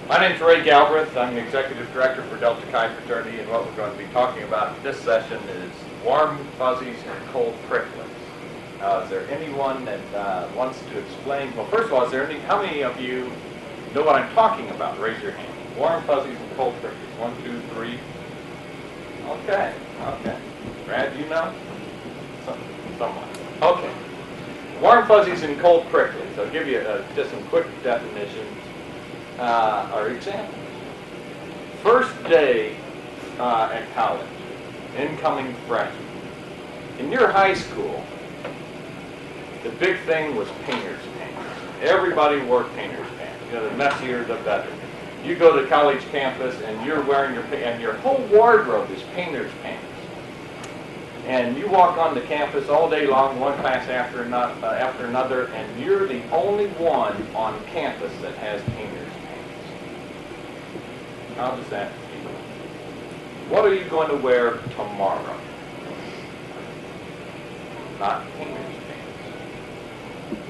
My name's Ray Galbreth. I'm the Executive Director for Delta Chi Fraternity, and what we're going to be talking about in this session is warm fuzzies and cold pricklies. Is there anyone that wants to explain? Well, first of all, how many of you know what I'm talking about? Raise your hand. Warm fuzzies and cold pricklies. 1, 2, 3. Okay. Brad, you know? Someone. Okay. Warm fuzzies and cold pricklies. I'll give you just some quick definitions. Or examples. First day at college, incoming freshman. In your high school, the big thing was painter's pants. Everybody wore painter's pants. You know, the messier, the better. You go to college campus and you're wearing your whole wardrobe is painter's pants. And you walk on the campus all day long, one class after another, and you're the only one on campus that has painter's pants. How does that feel? What are you going to wear tomorrow? Not painter's pants.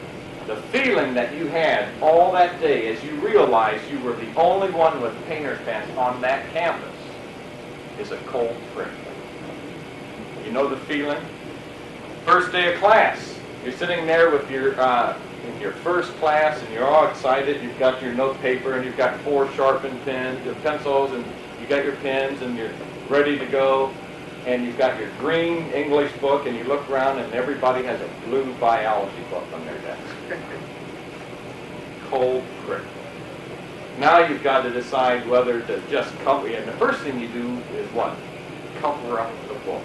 The feeling that you had all that day as you realized you were the only one with painter's pants on that campus is a cold prickly. You know the feeling? First day of class. You're sitting there with in your first class, and you're all excited. You've got your note paper, and you've got 4 sharpened pencils, and you got your pens, and you're ready to go. And you've got your green English book, and you look around, and everybody has a blue biology book on their desk. Cold prickly. Now you've got to decide whether to just cover. And the first thing you do is what? Cover up the book.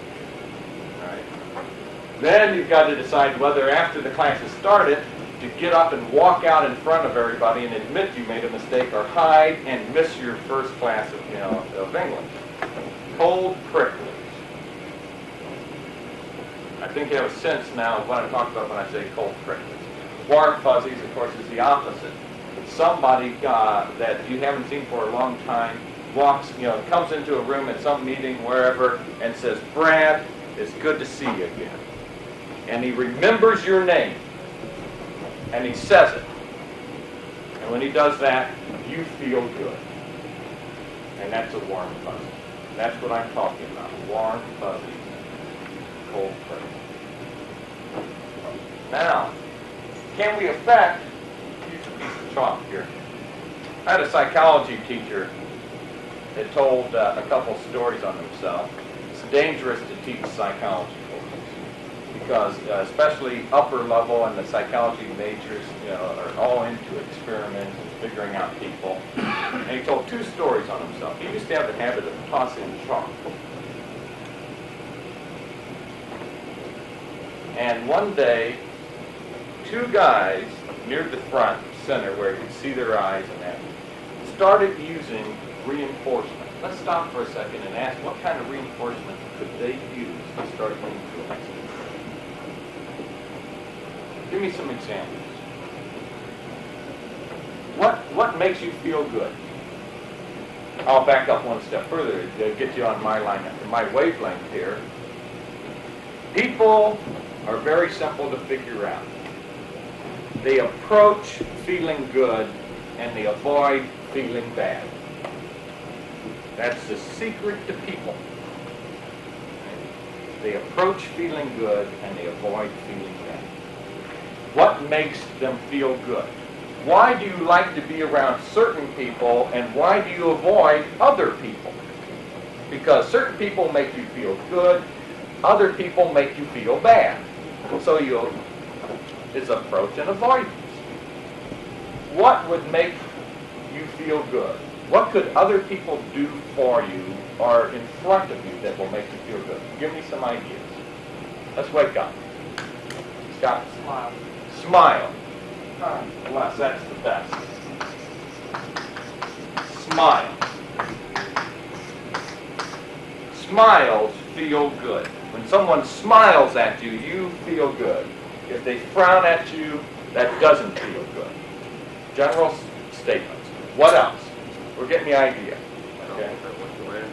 Then you've got to decide whether after the class has started to get up and walk out in front of everybody and admit you made a mistake, or hide and miss your first class of English. Cold pricklies. I think you have a sense now of what I'm talking about when I say cold pricklies. Warm fuzzies, of course, is the opposite. Somebody that you haven't seen for a long time comes into a room at some meeting, wherever, and says, "Brad, it's good to see you again." And he remembers your name, and he says it. And when he does that, you feel good. And that's a warm fuzzy. That's what I'm talking about. Warm fuzzy, cold prickly. Now, can we affect, use a piece of chalk here. I had a psychology teacher that told a couple stories on himself. It's dangerous to teach psychology. Because especially upper level and the psychology majors, are all into experiments and figuring out people. And he told 2 stories on himself. He used to have the habit of tossing chalk. And one day, 2 guys near the front center where you could see their eyes and that, started using reinforcement. Let's stop for a second and ask what kind of reinforcement could they use to start influencing. Give me some examples. What makes you feel good? I'll back up one step further to get you on my wavelength here. People are very simple to figure out. They approach feeling good and they avoid feeling bad. That's the secret to people. They approach feeling good and they avoid feeling bad. What makes them feel good? Why do you like to be around certain people, and why do you avoid other people? Because certain people make you feel good, other people make you feel bad. So it's approach and avoidance. What would make you feel good? What could other people do for you or in front of you that will make you feel good? Give me some ideas. Let's wake up. Scott. Smile. Bless, that's the best. Smile. Smiles feel good. When someone smiles at you, you feel good. If they frown at you, that doesn't feel good. General statements. What else? We're getting the idea. Okay.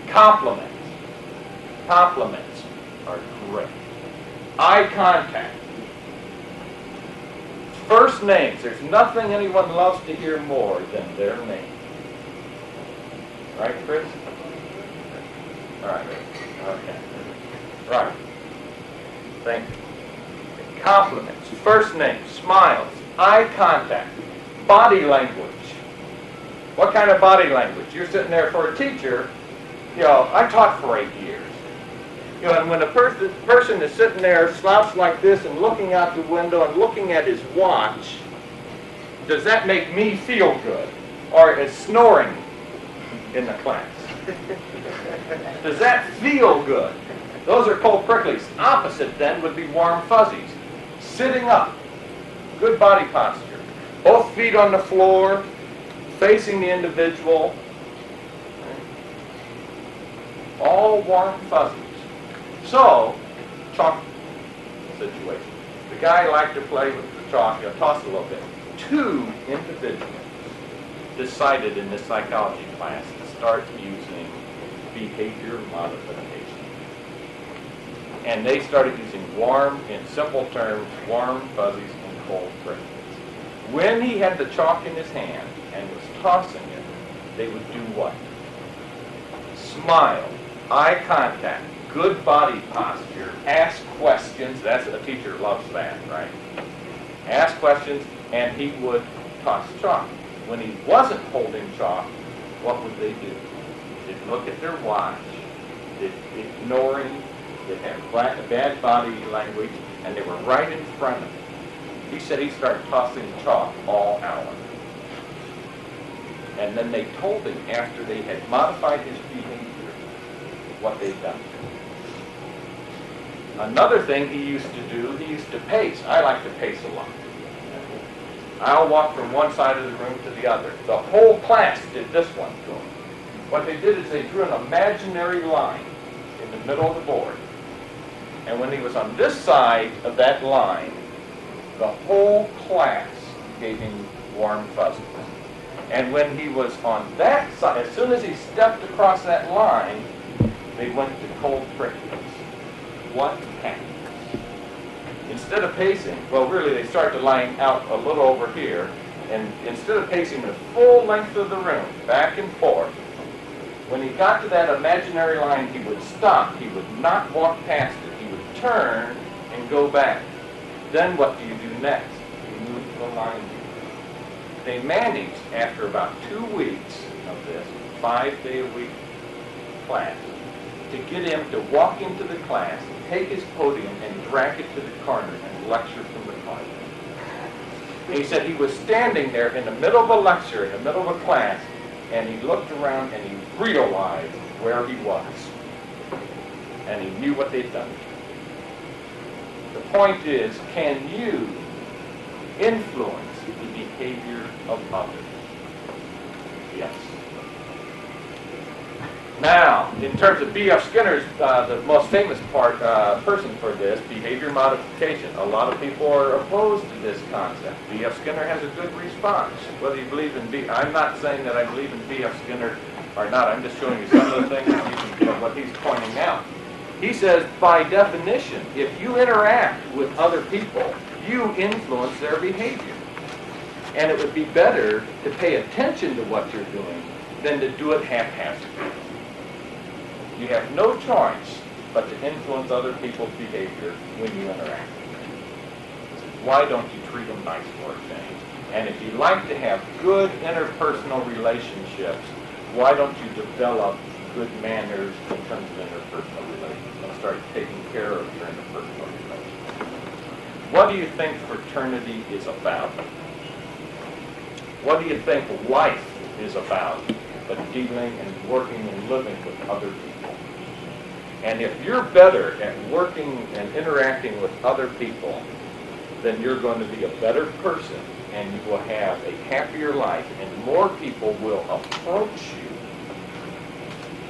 Compliments. Compliments are great. Eye contact. First names. There's nothing anyone loves to hear more than their name. Right, Chris? All right. Okay. Right. Thank you. Compliments, first name, smiles, eye contact, body language. What kind of body language? You're sitting there for a teacher. I taught for 8 years. And when a person is sitting there slouched like this and looking out the window and looking at his watch, does that make me feel good? Or is snoring in the class? Does that feel good? Those are cold pricklies. Opposite then would be warm fuzzies. Sitting up, good body posture, both feet on the floor, facing the individual, all warm fuzzies. So, chalk situation. The guy liked to play with the chalk, toss a little bit. 2 individuals decided in this psychology class to start using behavior modification. And they started using in simple terms, warm fuzzies and cold pricklies. When he had the chalk in his hand and was tossing it, they would do what? Smile, eye contact, good body posture, ask questions. A teacher loves that, right? Ask questions, and he would toss chalk. When he wasn't holding chalk, what would they do? They'd look at their watch, ignoring, they'd have bad body language, and they were right in front of him. He said he started tossing chalk all hour. And then they told him, after they had modified his behavior, what they'd done. Another thing he used to do, he used to pace. I like to pace a lot. I'll walk from one side of the room to the other. The whole class did this one to him. What they did is they drew an imaginary line in the middle of the board. And when he was on this side of that line, the whole class gave him warm fuzzies. And when he was on that side, as soon as he stepped across that line, they went to cold pricklies. What happened? Instead of pacing, well, really, they started to line out a little over here, and instead of pacing the full length of the room, back and forth, when he got to that imaginary line, he would stop. He would not walk past it. He would turn and go back. Then what do you do next? You move the line. They managed, after about 2 weeks of this 5-day-a-week class, to get him to walk into the class, take his podium, and drag it to the corner and lecture from the corner. And he said he was standing there in the middle of a lecture, in the middle of a class, and he looked around and he realized where he was. And he knew what they'd done. The point is, can you influence the behavior of others? Yes. Now, in terms of B.F. Skinner's, the most famous person for this, behavior modification, a lot of people are opposed to this concept. B.F. Skinner has a good response. Whether you believe in I'm not saying that I believe in B.F. Skinner or not. I'm just showing you some of the things that you can, what he's pointing out. He says, by definition, if you interact with other people, you influence their behavior. And it would be better to pay attention to what you're doing than to do it haphazardly. You have no choice but to influence other people's behavior when you interact with them. Why don't you treat them nice for a change? And if you like to have good interpersonal relationships, why don't you develop good manners in terms of interpersonal relations and start taking care of your interpersonal relations? What do you think fraternity is about? What do you think life is about? But dealing and working and living with other people. And if you're better at working and interacting with other people, then you're going to be a better person and you will have a happier life and more people will approach you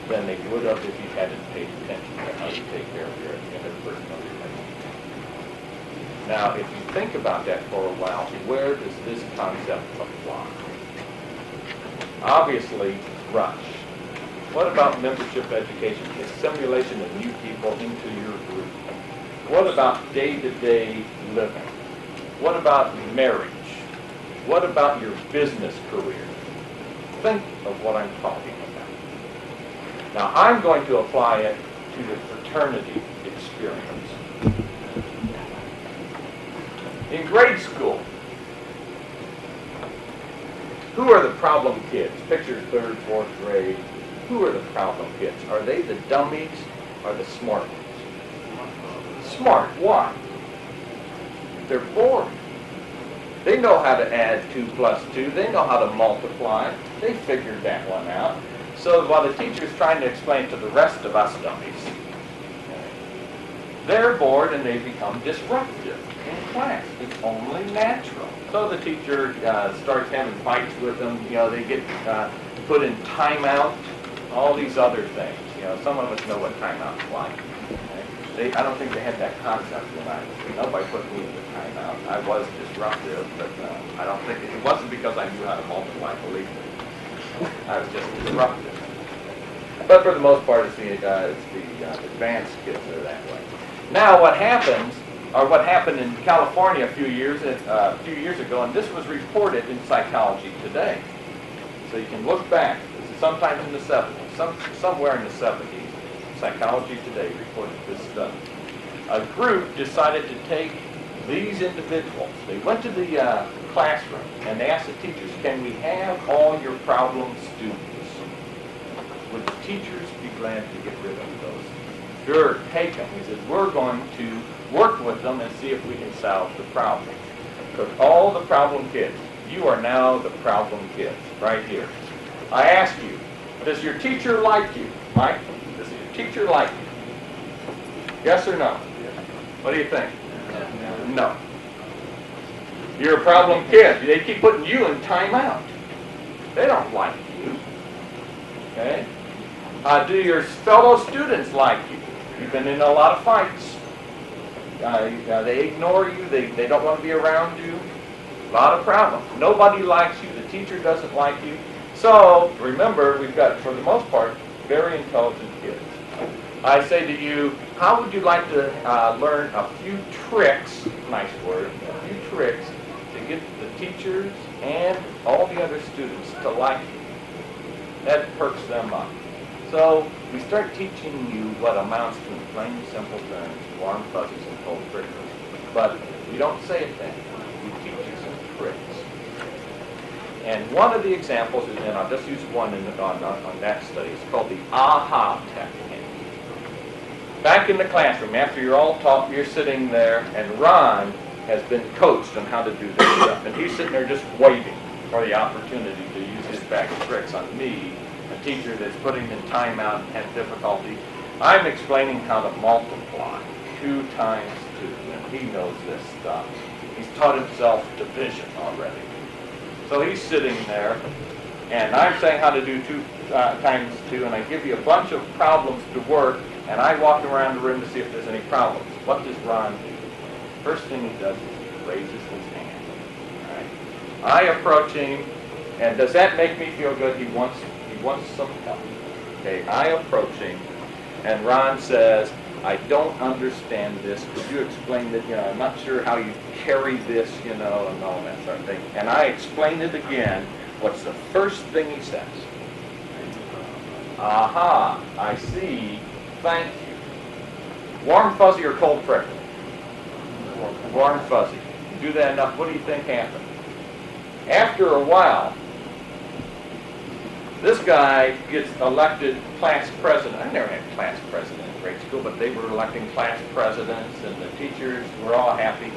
than they would have if you hadn't paid attention to how you take care of your interpersonal relationships. Now, if you think about that for a while, where does this concept apply? Obviously, rush. What about membership education, the assimilation of new people into your group? What about day-to-day living? What about marriage? What about your business career? Think of what I'm talking about. Now, I'm going to apply it to the fraternity experience. In grade school, who are the problem kids? Picture 3rd, 4th grade. Who are the problem kids? Are they the dummies or the smart ones? Smart. Why? They're bored. They know how to add 2 plus 2. They know how to multiply. They figured that one out. So while the teacher's trying to explain to the rest of us dummies, they're bored and they become disruptive in class. It's only natural. So the teacher starts having fights with them. They get put in timeout, all these other things. Some of us know what timeout's like. I don't think they had that concept when I was. Nobody put me in the timeout. I was disruptive, but I don't think it wasn't because I knew how to multiply. Believe me, I was just disruptive. But for the most part, it's the advanced kids that are that way. Now, what happens, or what happened in California a few years ago, and this was reported in Psychology Today. So you can look back. This is sometime in the 70s, somewhere in the 70s. Psychology Today reported this study. A group decided to take these individuals. They went to the classroom and they asked the teachers, "Can we have all your problem students?" Would the teachers be glad to get rid of those? Sure, take them. He said, "We're going to work with them and see if we can solve the problem." Took all the problem kids. You are now the problem kids, right here. I ask you, does your teacher like you? Mike, does your teacher like you? Yes or no? What do you think? No. You're a problem kid. They keep putting you in timeout. They don't like you. Okay? Do your fellow students like you? You've been in a lot of fights. They ignore you. They don't want to be around you. A lot of problems. Nobody likes you. The teacher doesn't like you. So, remember, we've got, for the most part, very intelligent kids. I say to you, how would you like to learn a few tricks, nice word, a few tricks to get the teachers and all the other students to like you? That perks them up. So we start teaching you what amounts to, in plain simple terms, warm fuzzies and cold pricklies. But we don't say it then. We teach you some tricks. And one of the examples, and I'll just use one on that study, it's called the AHA technique. Back in the classroom, after you're all taught, you're sitting there, and Ron has been coached on how to do this stuff. And he's sitting there just waiting for the opportunity to use his bag of tricks on me, a teacher that's putting in timeout and has difficulty. I'm explaining how to multiply 2 times 2, and he knows this stuff. He's taught himself division already. So he's sitting there, and I'm saying how to do 2 times 2, and I give you a bunch of problems to work, and I walk around the room to see if there's any problems. What does Ron do? First thing he does is he raises his hand. All right? I approach him, and does that make me feel good? He wants some help. Okay, I approach him, and Ron says, "I don't understand this. Could you explain that? I'm not sure how you carry this, and all that sort of thing." And I explain it again. What's the first thing he says? "Aha, I see. Thank you." Warm fuzzy or cold prickly? Warm fuzzy. You do that enough, what do you think happened? After a while, this guy gets elected class president. I never had class president in grade school, but they were electing class presidents, and the teachers were all happy.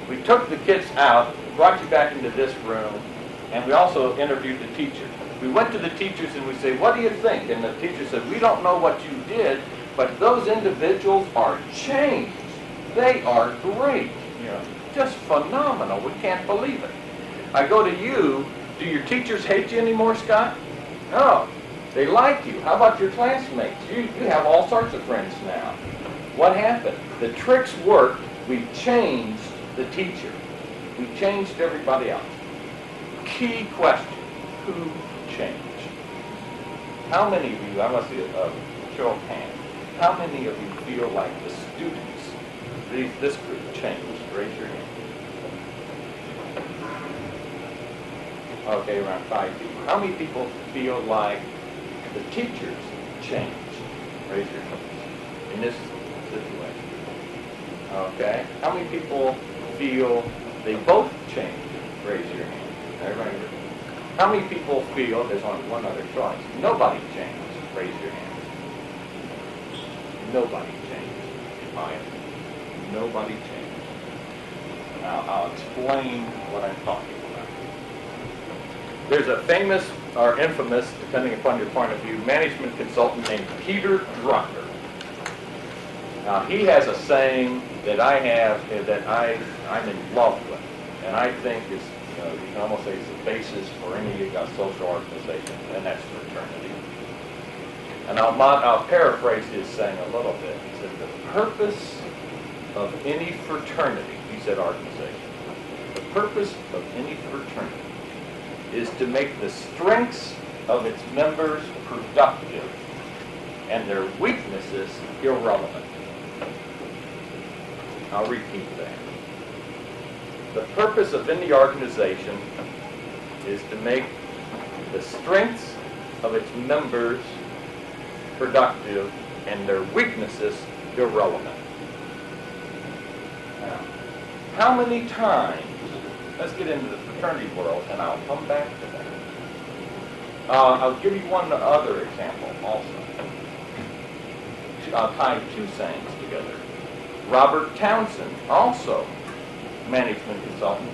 We took the kids out, brought you back into this room, and we also interviewed the teacher. We went to the teachers and we say, "What do you think?" And the teacher said, "We don't know what you did, but those individuals are changed. They are great. Just phenomenal. We can't believe it." I go to you. Do your teachers hate you anymore, Scott? No. They like you. How about your classmates? You have all sorts of friends now. What happened? The tricks worked. We changed the teacher. We changed everybody else. Key question. Who changed? How many of you, I want to see a show of hands, how many of you feel like the students, this group changed? Raise your hand. Okay, around 5 people. How many people feel like the teachers change? Raise your hands. In this situation. Okay. How many people feel they both change? Raise your hand. Everybody. How many people feel there's only one other choice? Nobody changes. Raise your hand. Nobody changes. Hyatt. Nobody changes. Now I'll explain what I'm talking about. There's a famous or infamous, depending upon your point of view, management consultant named Peter Drucker. Now he has a saying that I have that I'm in love with, and I think is you can almost say it's the basis for any social organization, and that's fraternity. And I'll paraphrase his saying a little bit. He said, the purpose of any fraternity, he said organization, the purpose of any fraternity is to make the strengths of its members productive and their weaknesses irrelevant. I'll repeat that. The purpose of any organization is to make the strengths of its members productive and their weaknesses irrelevant. Now, how many times, let's get into the fraternity world and I'll come back to that. I'll give you one other example also. I'll tie two sayings together. Robert Townsend, also management consultant,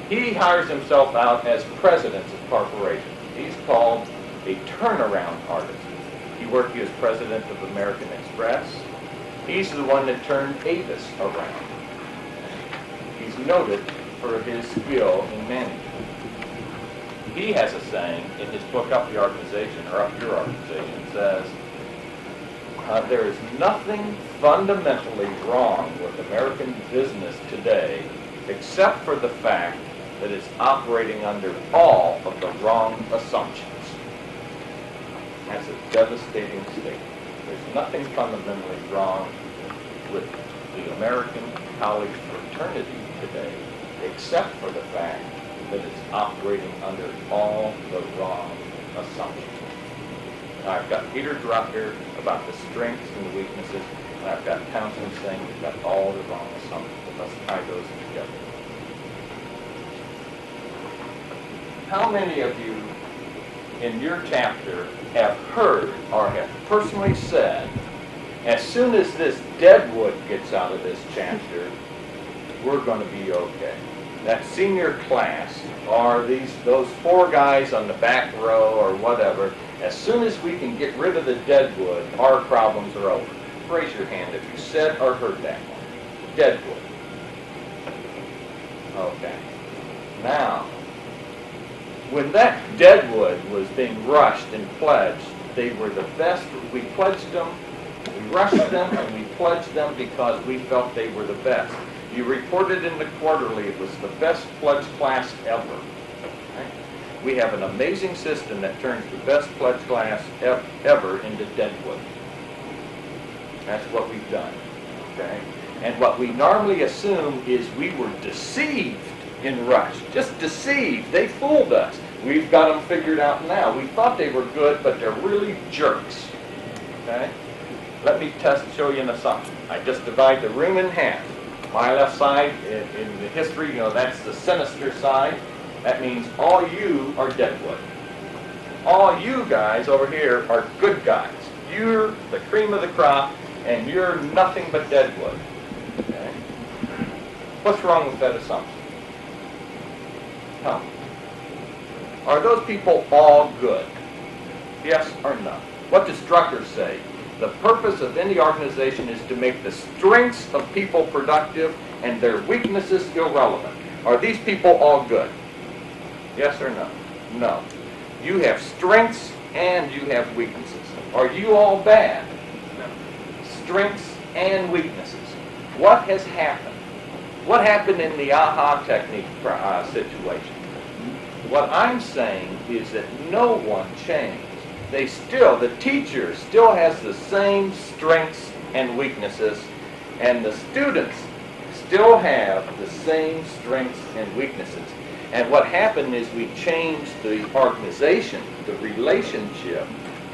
he hires himself out as president of corporations. He's called a turnaround artist. He worked as president of American Express. He's the one that turned Avis around. He's noted for his skill in management. He has a saying in his book, Up the Organization, or Up Your Organization, says, there is nothing fundamentally wrong with American business today except for the fact that it's operating under all of the wrong assumptions. That's a devastating statement. There's nothing fundamentally wrong with the American college fraternity today except for the fact that it's operating under all the wrong assumptions. Now, I've got Peter Drucker about the strengths and the weaknesses, and I've got Townsend saying we've got all the wrong assumptions. Let's tie those together. How many of you in your chapter have heard or have personally said, as soon as this deadwood gets out of this chapter, we're going to be okay? That senior class, or those four guys on the back row or whatever, as soon as we can get rid of the deadwood, our problems are over. Raise your hand if you said or heard that one. Deadwood. Okay. Now, when that deadwood was being rushed and pledged, they were the best. We pledged them, we rushed them, and we pledged them because we felt they were the best. You reported in the quarterly it was the best pledge class ever. Okay? We have an amazing system that turns the best pledge class ever into deadwood. That's what we've done. Okay? And what we normally assume is we were deceived in rush. Just deceived. They fooled us. We've got them figured out now. We thought they were good, but they're really jerks. Okay? Let me show you an assumption. I just divide the room in half. My left side, in the history, that's the sinister side. That means all you are deadwood. All you guys over here are good guys. You're the cream of the crop, and you're nothing but deadwood. Okay? What's wrong with that assumption? Tell me. Are those people all good? Yes or no? What does Drucker say? The purpose of any organization is to make the strengths of people productive and their weaknesses irrelevant. Are these people all good? Yes or no? No. You have strengths and you have weaknesses. Are you all bad? No. Strengths and weaknesses. What has happened? What happened in the AHA technique situation? What I'm saying is that no one changed. The teacher still has the same strengths and weaknesses, and the students still have the same strengths and weaknesses. And what happened is we changed the organization, the relationship,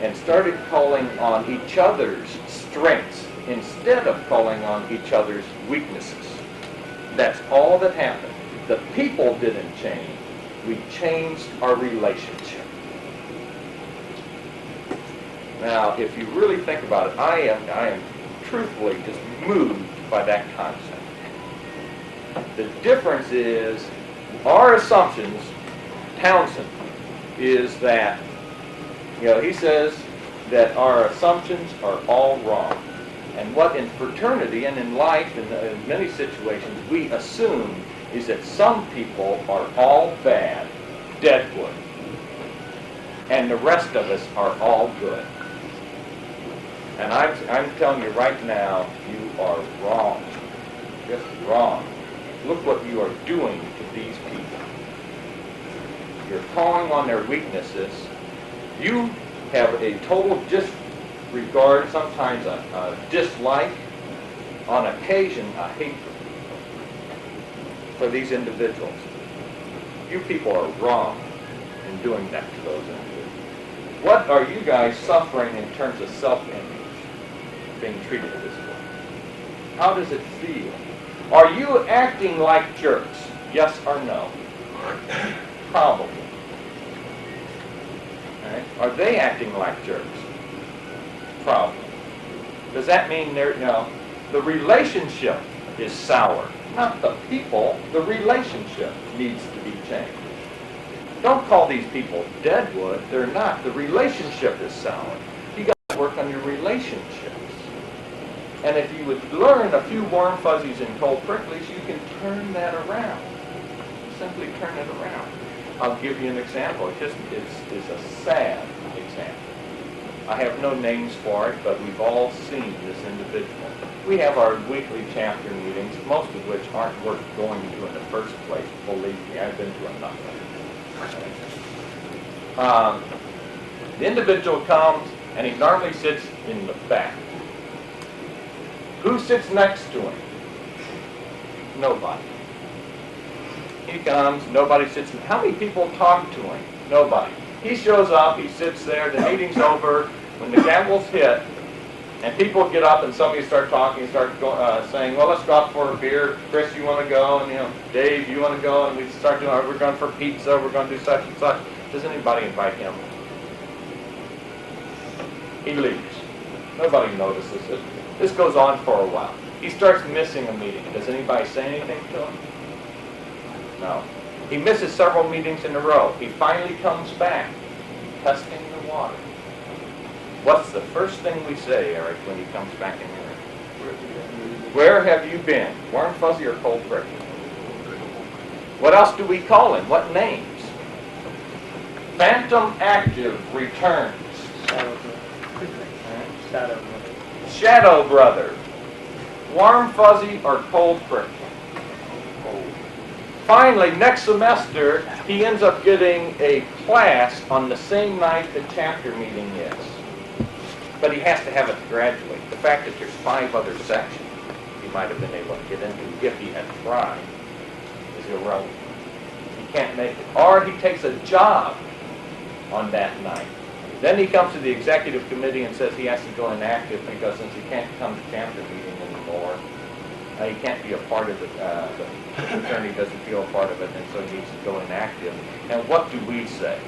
and started calling on each other's strengths instead of calling on each other's weaknesses. That's all that happened. The people didn't change. We changed our relationship. Now, if you really think about it, I am truthfully just moved by that concept. The difference is our assumptions, Townsend, is that, he says that our assumptions are all wrong. And what in fraternity and in life, in many situations, we assume is that some people are all bad, deadwood, and the rest of us are all good. And I'm telling you right now, you are wrong. Just wrong. Look what you are doing to these people. You're calling on their weaknesses. You have a total disregard, sometimes a dislike, on occasion a hatred for these individuals. You people are wrong in doing that to those individuals. What are you guys suffering in terms of self-image, being treated this way? How does it feel? Are you acting like jerks? Yes or no? Probably. Right? Are they acting like jerks? Probably. Does that mean the relationship is sour? Not the people. The relationship needs to be changed. Don't call these people deadwood. They're not. The relationship is sour. You got to work on your relationships. And if you would learn a few warm fuzzies and cold pricklies, you can turn that around. Simply turn it around. I'll give you an example. It's a sad example. I have no names for it, but we've all seen this individual. We have our weekly chapter meetings, most of which aren't worth going to in the first place. Believe me, I've been to enough. The individual comes, and he normally sits in the back. Who sits next to him? Nobody. He comes, nobody sits. How many people talk to him? Nobody. He shows up, he sits there, the meeting's over, when the gavel's hit, and people get up and somebody starts talking, start saying, well, let's go out for a beer. Chris, you want to go? And, Dave, you want to go? And we start doing, we're going for pizza, we're going to do such and such. Does anybody invite him? He leaves. Nobody notices it. This goes on for a while. He starts missing a meeting. Does anybody say anything to him? No. He misses several meetings in a row. He finally comes back, testing the water. What's the first thing we say, Eric, when he comes back in here? Where have you been? Warm fuzzy or cold prickly? What else do we call him? What names? Phantom active returns. Shadow brother. Warm fuzzy or cold prickly? Finally, next semester, he ends up getting a class on the same night the chapter meeting is. But he has to have it to graduate. The fact that there's 5 other sections he might have been able to get into if he had tried is irrelevant. He can't make it. Or he takes a job on that night. Then he comes to the executive committee and says he has to go inactive because since he can't come to chapter meeting anymore, he can't be a part of it. The fraternity doesn't feel a part of it, and so he needs to go inactive. And what do we say?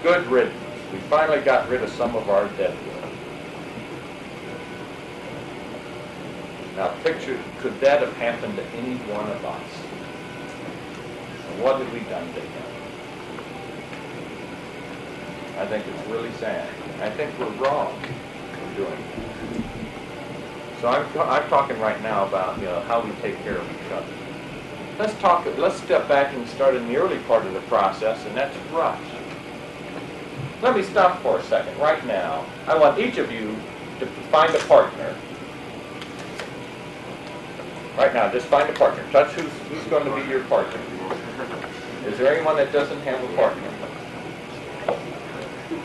Good riddance. We finally got rid of some of our deadwood. Now picture, could that have happened to any one of us? And what have we done to him? I think it's really sad. I think we're wrong in doing that. So I'm talking right now about how we take care of each other. Let's step back and start in the early part of the process, and that's rush. Let me stop for a second. Right now, I want each of you to find a partner. Right now, just find a partner. Touch who's going to be your partner. Is there anyone that doesn't have a partner?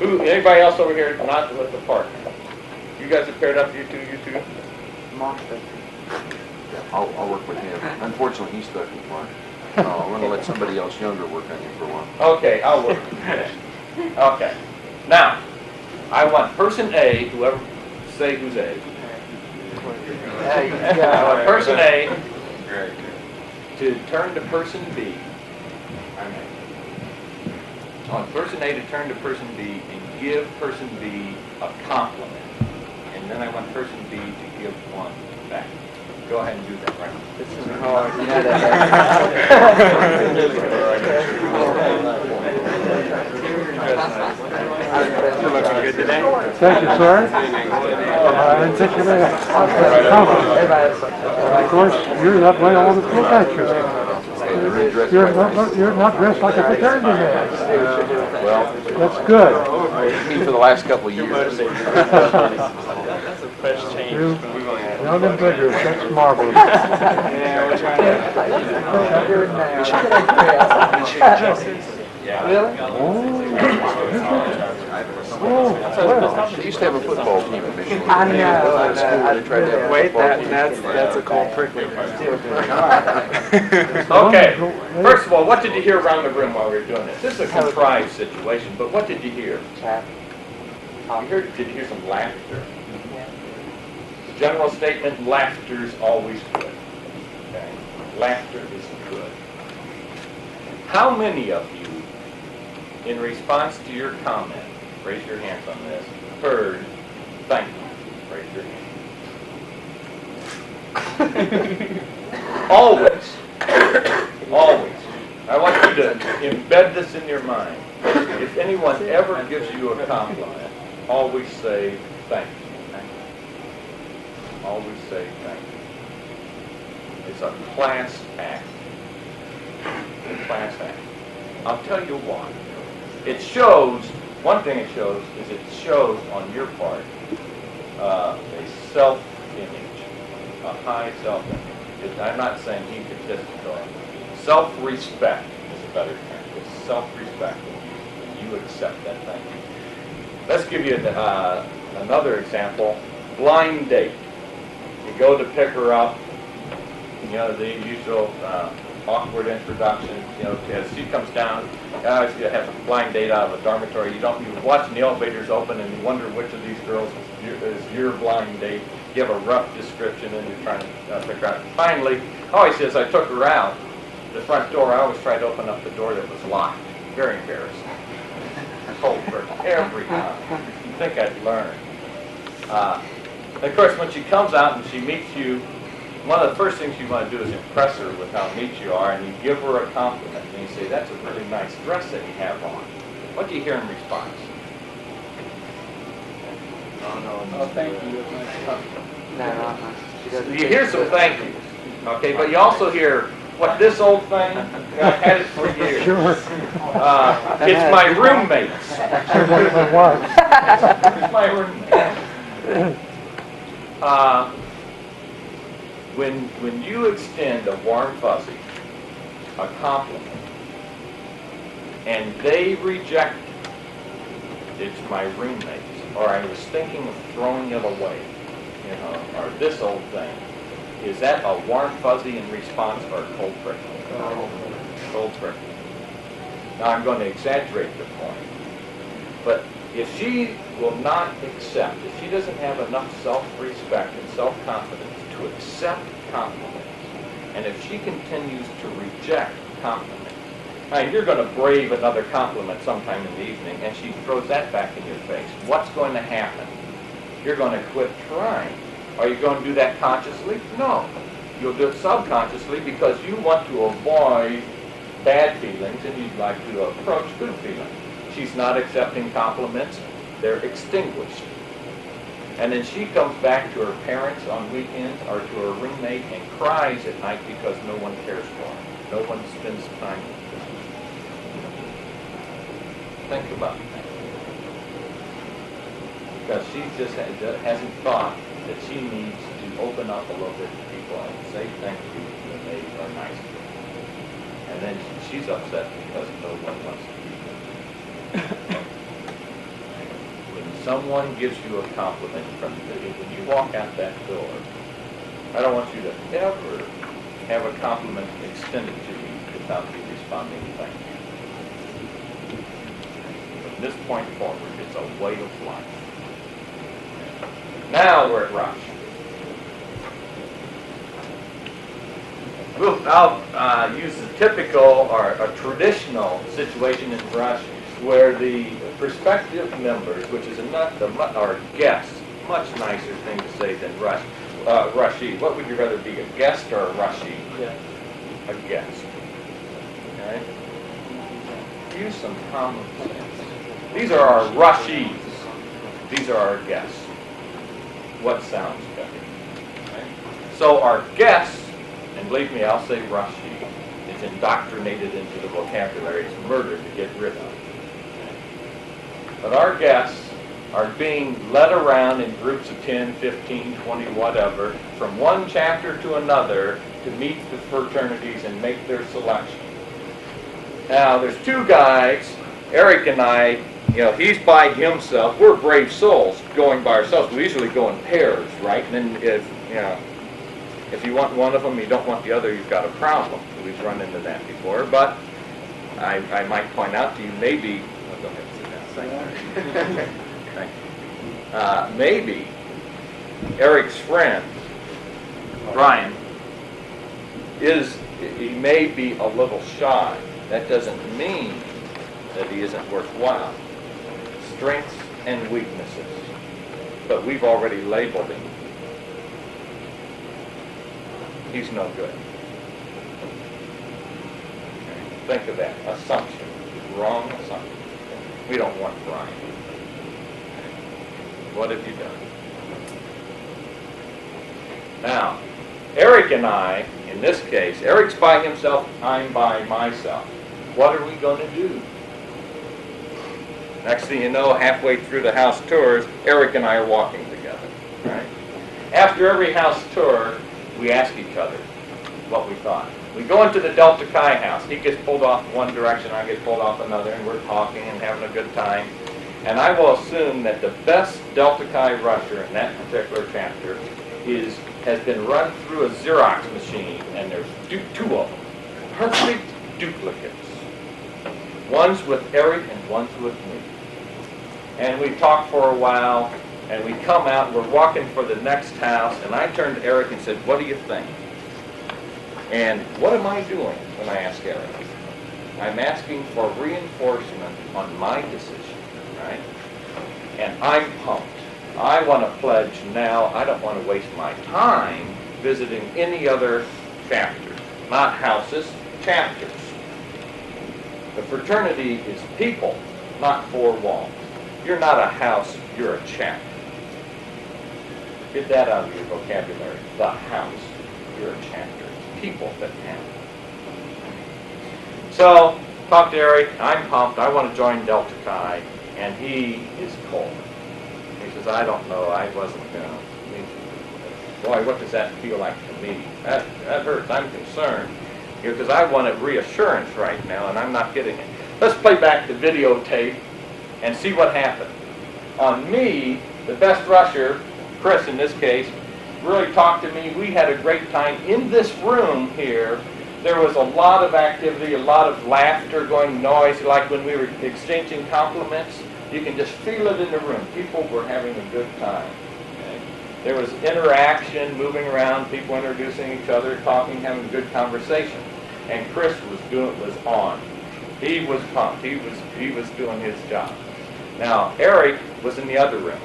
Anybody else over here not with a partner? You guys have paired up, you two? I'll work with him. Unfortunately, he's stuck with Mark. I'm going to let somebody else younger work on him for a while. Okay, I'll work with you. Okay. Now, I want person A, whoever, say who's A. I want person A to turn to person B. I want person A to turn to person B and give person B a compliment. And then I want person B to give one back. Go ahead and do that right now. This is hard. You're looking good today. Thank you, sir. And take your man. Of course, you're not wearing all the cool pictures. You're not dressed like a fraternity man. Well, That's good. me for the last couple of years. That's a fresh change. Young and vigorous, that's marvelous. Yeah, we're trying Really? Oh, well. They used to have a football team at Michigan. I know. They tried to have a Wait, football team. that's a cold prickly. Okay, first of all, what did you hear around the room while we were doing this? This is a contrived situation, but what did you hear? Did you hear some laughter? General statement, laughter's always good. Okay? Laughter is good. How many of you, in response to your comment, raise your hands on this, heard, thank you, raise your hand. Always, always. I want you to embed this in your mind. If anyone ever gives you a compliment, always say thank you. Always say thank you. It's a class act. Class act. I'll tell you why. It shows, one thing it shows is it shows on your part a self-image, a high self-image. I'm not saying egotistical. Self-respect is a better term. It's self-respect when you accept that thing. Let's give you another example. Blind date. You go to pick her up, you know, the usual awkward introduction, you know, as she comes down, you have a blind date out of a dormitory. You watch the elevators open and you wonder which of these girls is your blind date. You have a rough description and you're trying to figure out. Finally, always says, I took her out. The front door, I always tried to open up the door that was locked. Very embarrassing. Cold person, every time. You think I'd learn. Of course, when she comes out and she meets you, one of the first things you want to do is impress her with how neat you are, and you give her a compliment, and you say, that's a really nice dress that you have on. What do you hear in response? Oh, thank you. You hear some thank yous, okay, but you also hear, what, this old thing? I've had it for years. Sure. It's my roommate's. It's my roommate. When you extend a warm fuzzy, a compliment, and they reject it, it's my roommate's, or I was thinking of throwing it away, you know, or this old thing. Is that a warm fuzzy in response or a cold prickly? Cold prickly. Now I'm going to exaggerate the point, but if she will not accept, if she doesn't have enough self-respect and self-confidence to accept compliments, and if she continues to reject compliments, now you're going to brave another compliment sometime in the evening, and she throws that back in your face. What's going to happen? You're going to quit trying. Are you going to do that consciously? No. You'll do it subconsciously because you want to avoid bad feelings and you'd like to approach good feelings. She's not accepting compliments. They're extinguished. And then she comes back to her parents on weekends or to her roommate and cries at night because no one cares for her. No one spends time with her. Think about that. Because she just hasn't thought that she needs to open up a little bit to people and say thank you when they are nice to her. And then she's upset because no one wants to be there. When someone gives you a compliment when you walk out that door, I don't want you to ever have a compliment extended to you without you responding thank you. From this point forward, it's a way of life. Now we're at Rush. I'll use a typical or a traditional situation in Rush where the prospective members, which is or guests, much nicer thing to say than rushee. What would you rather be, a guest or a rushee? Yeah. A guest. Okay? Use some common sense. These are our rushees. These are our guests. What sounds better? Okay? So our guests, and believe me, I'll say rushee, it's indoctrinated into the vocabulary. It's murder to get rid of. Okay? But our guests are being led around in groups of 10, 15, 20, whatever, from one chapter to another to meet the fraternities and make their selection. Now, there's two guys, Eric and I, he's by himself. We're brave souls going by ourselves. We usually go in pairs, right? And then if you want one of them, you don't want the other, you've got a problem. We've run into that before. But I might point out to you, maybe, go ahead and sit down. Thank you. Maybe Eric's friend, Brian, he may be a little shy. That doesn't mean that he isn't worthwhile. Strengths and weaknesses. But we've already labeled him. He's no good. Okay. Think of that. Assumption. Wrong assumption. We don't want Brian. What have you done? Now, Eric and I, in this case, Eric's by himself, I'm by myself. What are we going to do? Next thing you know, halfway through the house tours, Eric and I are walking together. Right? After every house tour, we ask each other what we thought. We go into the Delta Chi house. He gets pulled off one direction, I get pulled off another, and we're talking and having a good time. And I will assume that the best Delta Chi rusher in that particular chapter has been run through a Xerox machine, and there's two of them. Perfect duplicates. One's with Eric and one's with me. And we talk for a while, and we come out, we're walking for the next house, and I turned to Eric and said, what do you think? And what am I doing when I ask Eric? I'm asking for reinforcement on my decision, right? And I'm pumped. I want to pledge now. I don't want to waste my time visiting any other chapters. Not houses, chapters. The fraternity is people, not four walls. You're not a house, you're a chapter. Get that out of your vocabulary. The house, you're a chapter. It's people that count. So, talk to Eric. I'm pumped. I want to join Delta Chi. And he is cold. He says, I don't know. I wasn't going to. Boy, what does that feel like to me? That hurts. I'm concerned. Because I wanted reassurance right now, and I'm not getting it. Let's play back the videotape and see what happened. On me, the best rusher, Chris in this case, really talked to me. We had a great time. In this room here, there was a lot of activity, a lot of laughter, going noise, like when we were exchanging compliments. You can just feel it in the room. People were having a good time. Okay? There was interaction, moving around, people introducing each other, talking, having a good conversation. And Chris was on. He was pumped. He was doing his job. Now, Eric was in the other room.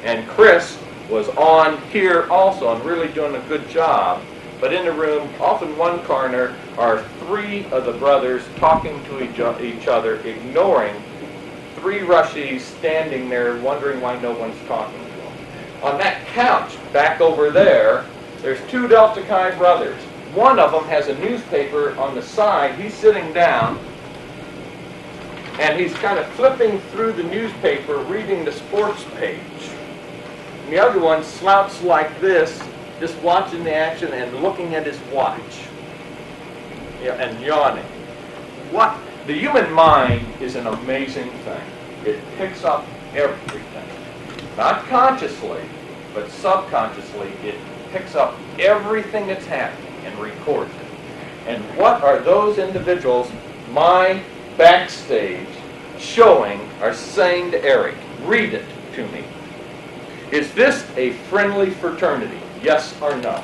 And Chris was on here also and really doing a good job. But in the room, off in one corner, are three of the brothers talking to each other, ignoring three rushies standing there wondering why no one's talking to them. On that couch back over there, there's two Delta Chi brothers. One of them has a newspaper on the side. He's sitting down, and he's kind of flipping through the newspaper, reading the sports page. And the other one slouched like this, just watching the action and looking at his watch, and yawning. The human mind is an amazing thing. It picks up everything. Not consciously, but subconsciously, it picks up everything that's happening and records it. And what are those individuals, my backstage, showing are saying to Eric, read it to me. Is this a friendly fraternity? Yes or no?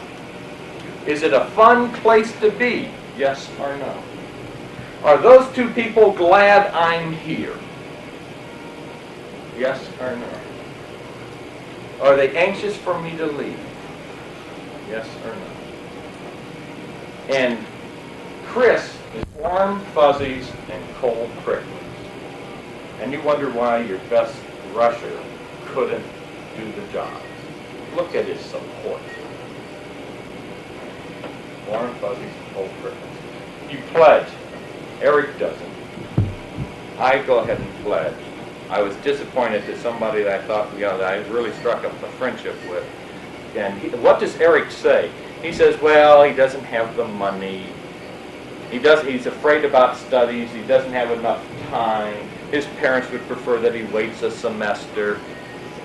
Is it a fun place to be? Yes or no? Are those two people glad I'm here? Yes or no? Are they anxious for me to leave? Yes or no? And Chris is warm fuzzies and cold pricklies. And you wonder why your best rusher couldn't do the job. Look at his support. Warm fuzzies and cold pricklies. You pledge. Eric doesn't. I go ahead and pledge. I was disappointed that somebody that I thought, that I really struck up a friendship with. And what does Eric say? He says, well, he doesn't have the money. He's afraid about studies. He doesn't have enough time. His parents would prefer that he waits a semester.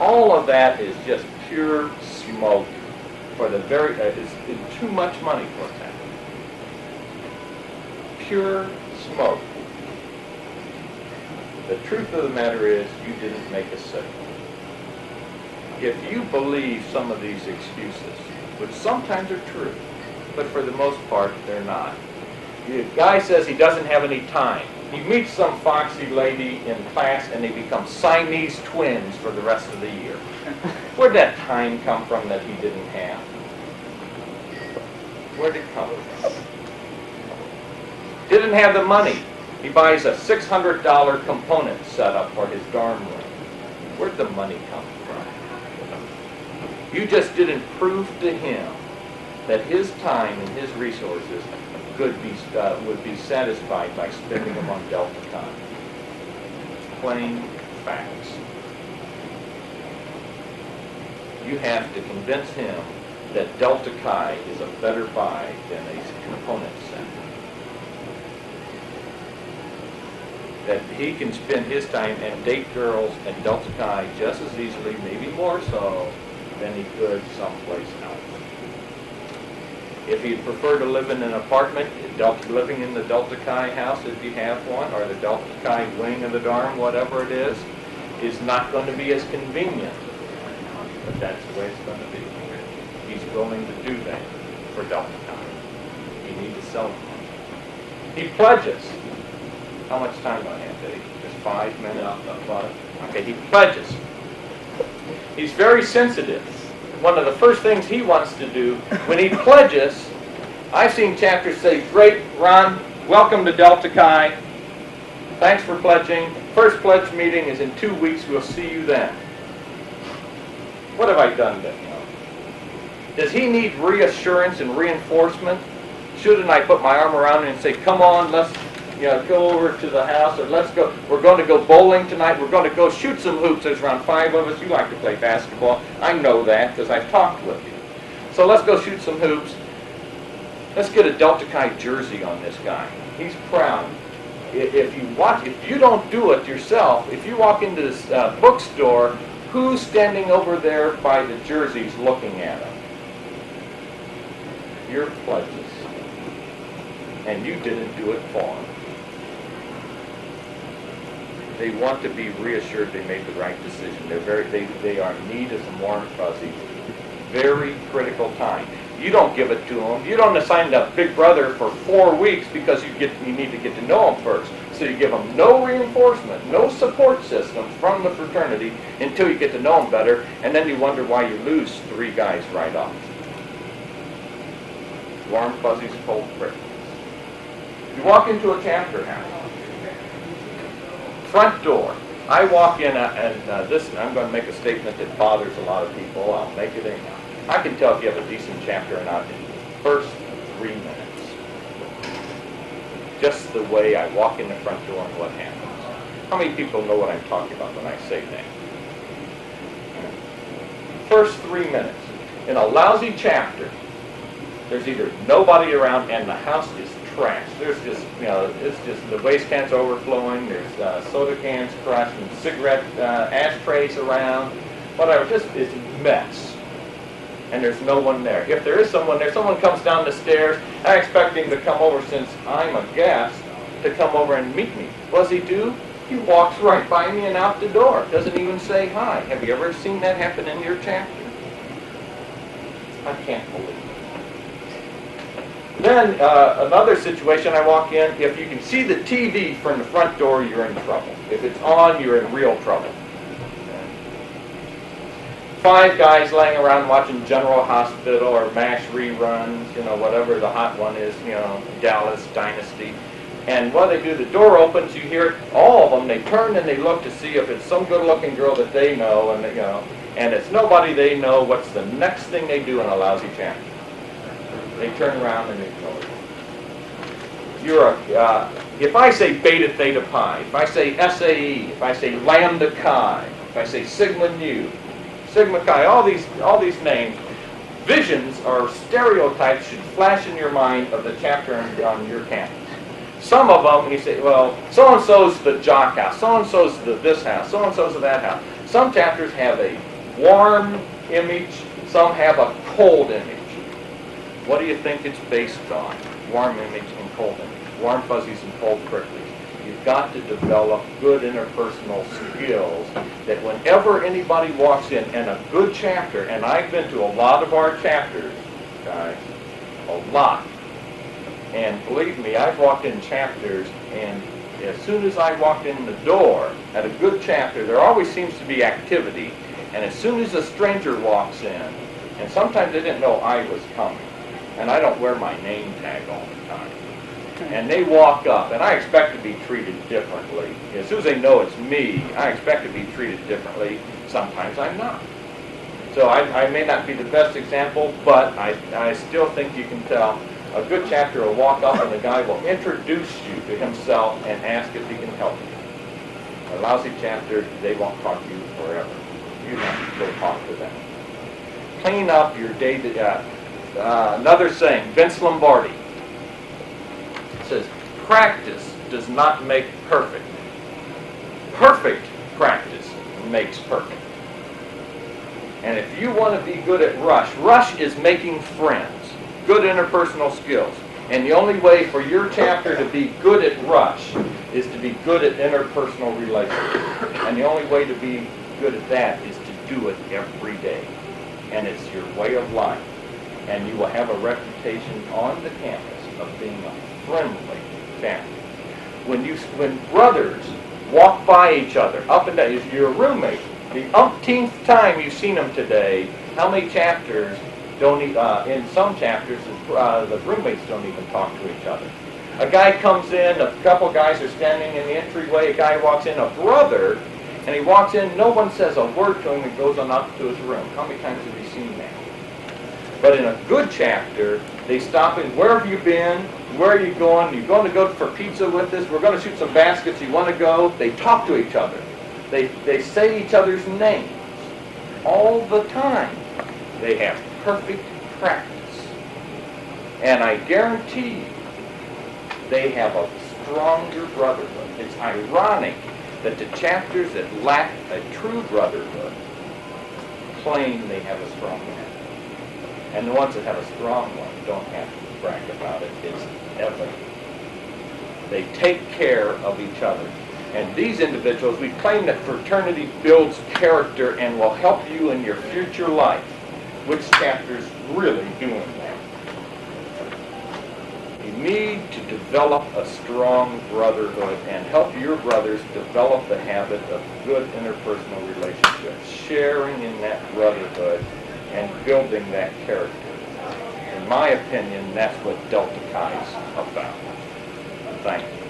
All of that is just pure smoke for the it's too much money for that. Pure smoke. The truth of the matter is, you didn't make a sale. If you believe some of these excuses, which sometimes are true, but for the most part, they're not. The guy says he doesn't have any time. He meets some foxy lady in class, and they become Siamese twins for the rest of the year. Where'd that time come from that he didn't have? Where'd it come from? Didn't have the money. He buys a $600 component setup for his dorm room. Where'd the money come from? You just didn't prove to him that his time and his resources would be satisfied by spending them on Delta Chi. Plain facts. You have to convince him that Delta Chi is a better buy than a component set. That he can spend his time and date girls and Delta Chi just as easily, maybe more so, than he could someplace else. If he'd prefer to live in an apartment, living in the Delta Chi house if you have one, or the Delta Chi wing of the dorm, whatever it is not going to be as convenient. But that's the way it's going to be. He's willing to do that for Delta Chi. You need to sell him. He pledges. How much time do I have, Dave? Just 5 minutes? Okay, he pledges. He's very sensitive. One of the first things he wants to do when he pledges, I've seen chapters say, great, Ron, welcome to Delta Chi. Thanks for pledging. First pledge meeting is in 2 weeks. We'll see you then. What have I done to him? Does he need reassurance and reinforcement? Shouldn't I put my arm around him and say, come on, let's go over to the house, or let's go, we're going to go bowling tonight, we're going to go shoot some hoops, there's around 5 of us, you like to play basketball, I know that because I've talked with you. So let's go shoot some hoops. Let's get a Delta Chi jersey on this guy. He's proud. If you don't do it yourself, if you walk into this bookstore, who's standing over there by the jerseys looking at him? Your pledges. And you didn't do it for them. They want to be reassured they made the right decision. They are in need of some warm fuzzies. Very critical time. You don't give it to them. You don't assign a big brother for 4 weeks because you need to get to know them first. So you give them no reinforcement, no support system from the fraternity until you get to know them better, and then you wonder why you lose 3 guys right off. Warm fuzzies, cold pricklies. You walk into a chapter house. Front door. I walk in and I'm going to make a statement that bothers a lot of people. I'll make it anyhow. I can tell if you have a decent chapter or not in the first 3 minutes. Just the way I walk in the front door and what happens. How many people know what I'm talking about when I say that? First 3 minutes. In a lousy chapter, there's either nobody around and the house is trash. There's just, it's just the waste cans overflowing. There's soda cans crushed and cigarette ashtrays around. Whatever, just it's a mess. And there's no one there. If there is someone there, someone comes down the stairs. I expect him to come over, since I'm a guest, to come over and meet me. What does he do? He walks right by me and out the door. Doesn't even say hi. Have you ever seen that happen in your chapter? I can't believe it. Then another situation, I walk in. If you can see the TV from the front door, you're in trouble. If it's on, you're in real trouble. 5 guys laying around watching General Hospital or MASH reruns, whatever the hot one is, Dallas Dynasty. And what they do, the door opens, you hear all of them, they turn and they look to see if it's some good-looking girl that they know, and and it's nobody they know. What's the next thing they do in a lousy chapter? They turn around and ignore you. If I say Beta Theta Pi, if I say SAE, if I say Lambda Chi, if I say Sigma Nu, Sigma Chi, all these names, visions or stereotypes should flash in your mind of the chapter on your campus. Some of them, you say, well, so-and-so's the jock house, so-and-so's the this house, so-and-so's the that house. Some chapters have a warm image, some have a cold image. What do you think it's based on? Warm image and cold image. Warm fuzzies and cold pricklies. You've got to develop good interpersonal skills that whenever anybody walks in, and a good chapter, and I've been to a lot of our chapters, guys, a lot. And believe me, I've walked in chapters, and as soon as I walked in the door at a good chapter, there always seems to be activity. And as soon as a stranger walks in, and sometimes they didn't know I was coming, and I don't wear my name tag all the time, and they walk up, and I expect to be treated differently. As soon as they know it's me, I expect to be treated differently. Sometimes I'm not. So I may not be the best example, but I still think you can tell. A good chapter will walk up and the guy will introduce you to himself and ask if he can help you. A lousy chapter, they won't talk to you forever. You have to go talk to them. Clean up your day. Another saying, Vince Lombardi says, practice does not make perfect. Perfect practice makes perfect. And if you want to be good at rush is making friends. Good interpersonal skills. And the only way for your chapter to be good at rush is to be good at interpersonal relationships. And the only way to be good at that is to do it every day. And it's your way of life. And you will have a reputation on the campus of being a friendly chapter. When brothers walk by each other, up and down, if you're a roommate, the umpteenth time you've seen them today, how many chapters don't in some chapters, the roommates don't even talk to each other. A guy comes in, a couple guys are standing in the entryway, a guy walks in, a brother, and he walks in, no one says a word to him and goes on up to his room. How many times have you seen that? But in a good chapter, they stop in, where have you been? Where are you going? You're going to go for pizza with us? We're going to shoot some baskets. You want to go? They talk to each other. They say each other's names all the time. They have perfect practice. And I guarantee you, they have a stronger brotherhood. It's ironic that the chapters that lack a true brotherhood claim they have a strong one. And the ones that have a strong one don't have to brag about it. It's evident. They take care of each other. And these individuals, we claim that fraternity builds character and will help you in your future life. Which chapter's really doing that? You need to develop a strong brotherhood and help your brothers develop the habit of good interpersonal relationships, sharing in that brotherhood and building that character. In my opinion, that's what Delta Chi's about. Thank you.